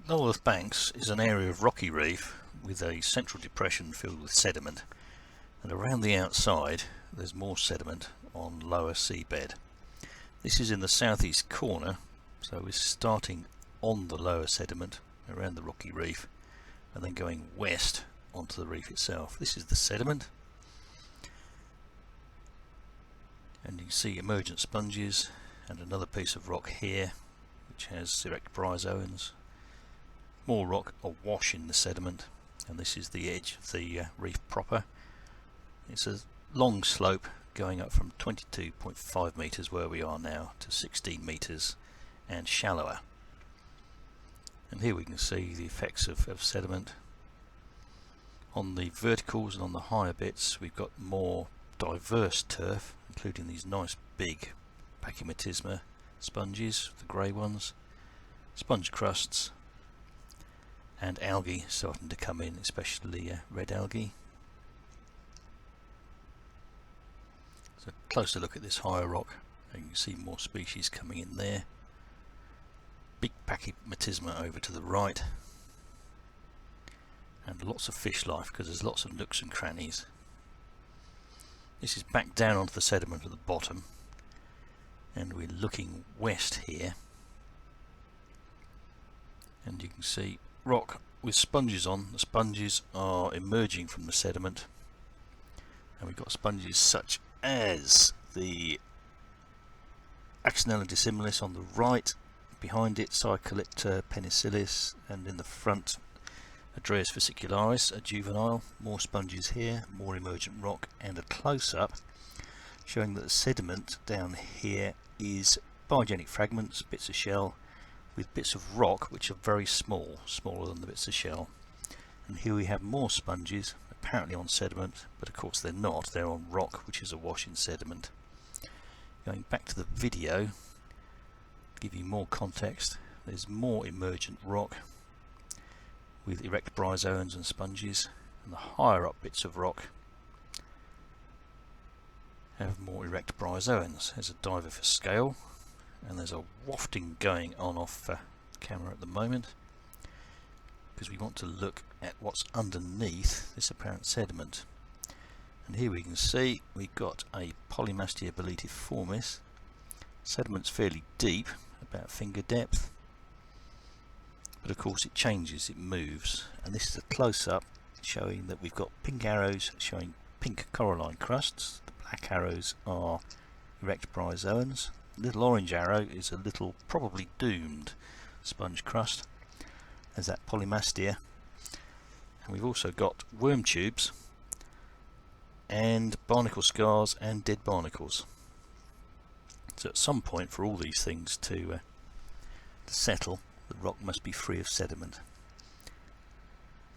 Lulworth Banks is an area of rocky reef with a central depression filled with sediment, and around the outside there's more sediment on lower seabed. This is in the southeast corner, so we're starting on the lower sediment around the rocky reef and then going west onto the reef itself. This is the sediment, and you can see emergent sponges and another piece of rock here which has erect bryozoans. More rock awash in the sediment, and this is the edge of the reef proper. It's a long slope going up from 22.5 metres where we are now to 16 metres and shallower. And here we can see the effects of sediment. On the verticals and on the higher bits we've got more diverse turf, including these nice big pachymetisma sponges, the grey ones, sponge crusts, and algae starting to come in, especially red algae. So a closer look at this higher rock, and you can see more species coming in there. Big pachymetisma over to the right, and lots of fish life because there's lots of nooks and crannies. This is back down onto the sediment at the bottom, and we're looking west here, and you can see rock with sponges on. The sponges are emerging from the sediment, and we've got sponges such as the Axonella dissimilis on the right, behind it Cycalypta penicillis, and in the front Adreus fascicularis, a juvenile. More sponges here, more emergent rock, and a close-up showing that the sediment down here is biogenic fragments, bits of shell, with bits of rock which are very small, smaller than the bits of shell. And here we have more sponges, apparently on sediment, but of course they're not, they're on rock which is awash in sediment. Going back to the video, to give you more context, there's more emergent rock with erect bryozoans and sponges, and the higher up bits of rock have more erect bryozoans. There's a diver for scale, and there's a wafting going on off camera at the moment because we want to look at what's underneath this apparent sediment. And here we can see we've got a Polymastia boletiformis. Sediment's fairly deep, about finger depth, but of course it changes, it moves, and this is a close-up showing that we've got pink arrows showing pink coralline crusts. The black arrows are erect bryozoans. The little orange arrow is a little, probably doomed sponge crust. There's that Polymastia, and we've also got worm tubes and barnacle scars and dead barnacles. So at some point, for all these things to settle, the rock must be free of sediment.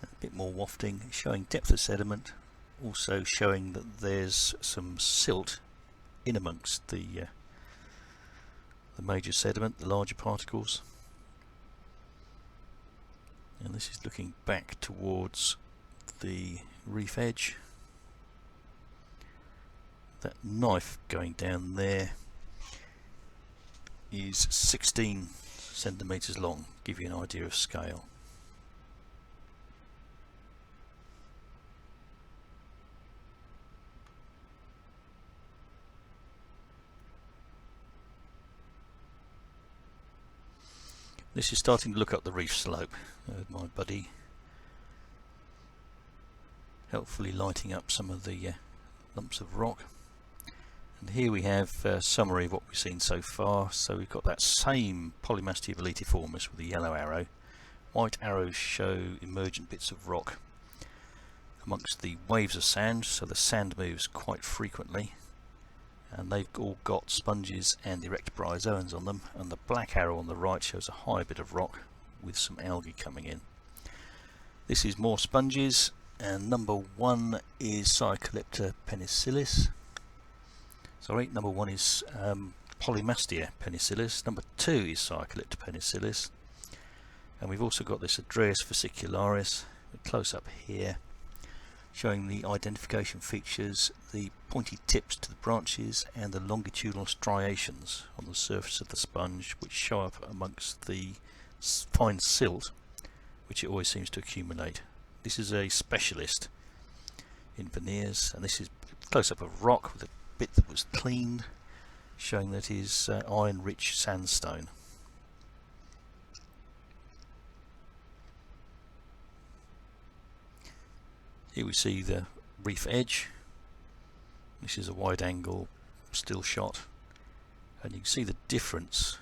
A bit more wafting, showing depth of sediment, also showing that there's some silt in amongst the major sediment, the larger particles. And this is looking back towards the reef edge. That knife going down there is 16 centimetres long, give you an idea of scale. This is starting to look up the reef slope. My buddy helpfully lighting up some of the lumps of rock. And here we have a summary of what we've seen so far. So we've got that same Polymastia boletiformis with a yellow arrow. White arrows show emergent bits of rock amongst the waves of sand, so the sand moves quite frequently, and they've all got sponges and erect bryozoans on them, and the black arrow on the right shows a high bit of rock with some algae coming in. This is more sponges, and number one is Cycalypta penicillis. Sorry, number one is Polymastia penicillis. Number two is Cycalypta penicillis, and we've also got this Adreus fascicularis, a close up here, showing the identification features, the pointy tips to the branches and the longitudinal striations on the surface of the sponge, which show up amongst the fine silt which it always seems to accumulate. This is a specialist in Veneers, and this is close up of rock with a bit that was cleaned, showing that it is iron rich sandstone. Here we see the reef edge. This is a wide angle still shot, and you can see the difference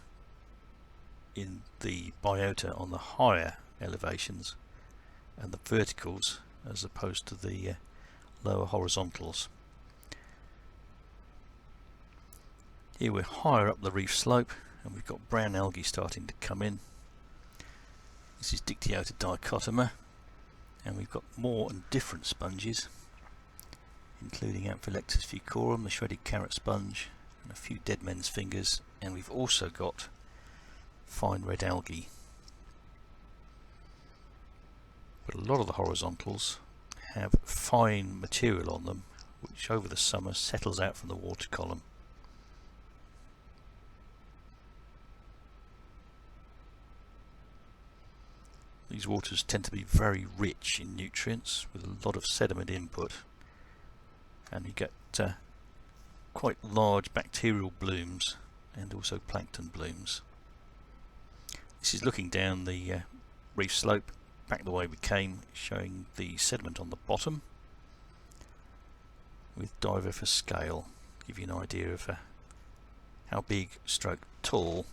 in the biota on the higher elevations and the verticals as opposed to the lower horizontals. Here we're higher up the reef slope and we've got brown algae starting to come in. This is Dictyota dichotoma, and we've got more and different sponges, including Amphilectus fucorum, the shredded carrot sponge, and a few dead men's fingers, and we've also got fine red algae. But a lot of the horizontals have fine material on them, which over the summer settles out from the water column. These waters tend to be very rich in nutrients with a lot of sediment input, and you get quite large bacterial blooms and also plankton blooms. This is looking down the reef slope back the way we came, showing the sediment on the bottom with diver for scale. Give you an idea of how big stroke tall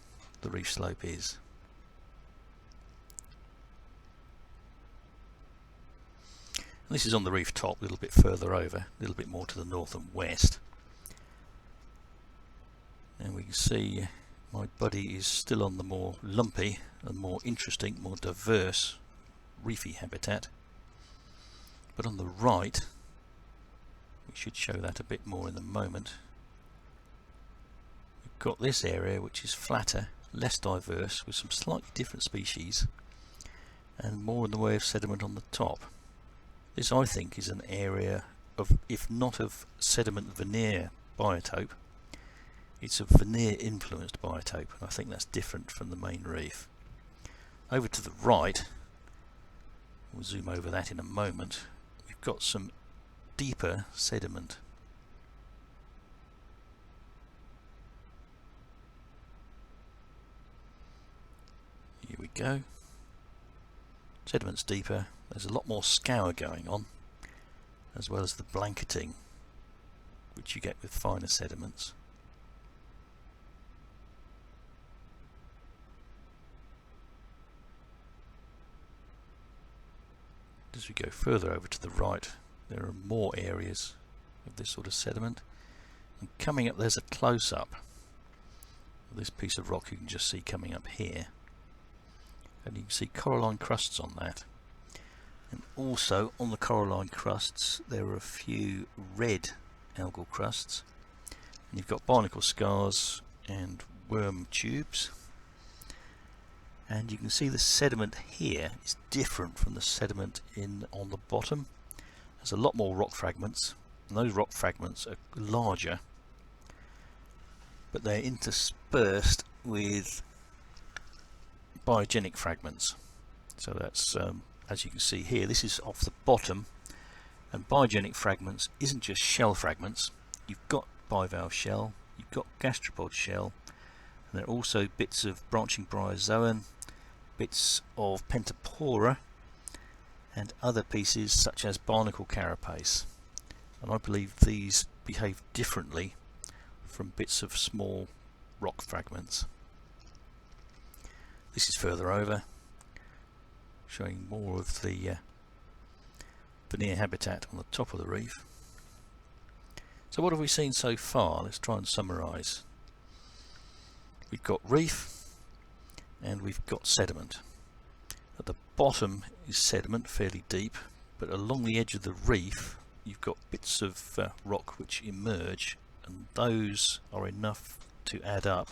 the reef slope is. And this is on the reef top, a little bit further over, a little bit more to the north and west. And we can see my buddy is still on the more lumpy and more interesting, more diverse reefy habitat. But on the right, we should show that a bit more in a moment, we've got this area which is flatter, less diverse, with some slightly different species and more in the way of sediment on the top. This, I think, is an area of, if not of sediment Veneer biotope, it's a Veneer influenced biotope, and I think that's different from the main reef. Over to the right, we'll zoom over that in a moment, we've got some deeper sediment. Here we go. Sediment's deeper, there's a lot more scour going on, as well as the blanketing which you get with finer sediments. As we go further over to the right, there are more areas of this sort of sediment, and coming up there's a close-up of this piece of rock you can just see coming up here, and you can see coralline crusts on that, and also on the coralline crusts there are a few red algal crusts, and you've got barnacle scars and worm tubes. And you can see the sediment here is different from the sediment on the bottom. There's a lot more rock fragments, and those rock fragments are larger, but they're interspersed with biogenic fragments. So that's, as you can see here, this is off the bottom, and biogenic fragments isn't just shell fragments. You've got bivalve shell, you've got gastropod shell, and there are also bits of branching bryozoan, bits of pentapora, and other pieces such as barnacle carapace, and I believe these behave differently from bits of small rock fragments. This is further over, showing more of the Veneer habitat on the top of the reef. So what have we seen so far? Let's try and summarise. We've got reef and we've got sediment. At the bottom is sediment, fairly deep, but along the edge of the reef you've got bits of rock which emerge, and those are enough to add up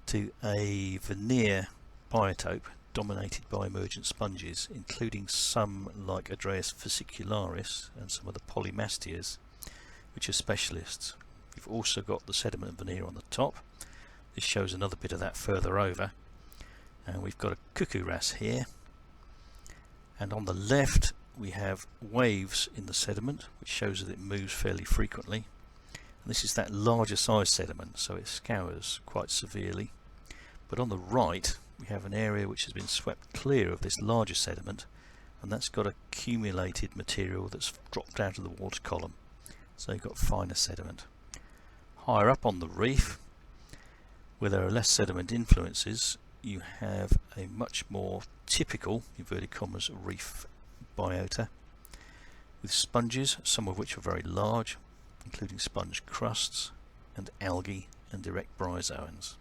to a Veneer biotope dominated by emergent sponges, including some like Adreus fascicularis and some of the polymastias, which are specialists. We've also got the sediment Veneer on the top. This shows another bit of that further over, and we've got a cuckoo wrasse here, And on the left we have waves in the sediment, which shows that it moves fairly frequently. And this is that larger size sediment, so it scours quite severely. But on the right we have an area which has been swept clear of this larger sediment, and that's got accumulated material that's dropped out of the water column, so you've got finer sediment. Higher up on the reef, where there are less sediment influences, you have a much more typical, inverted commas, reef biota with sponges, some of which are very large, including sponge crusts and algae and direct bryozoans.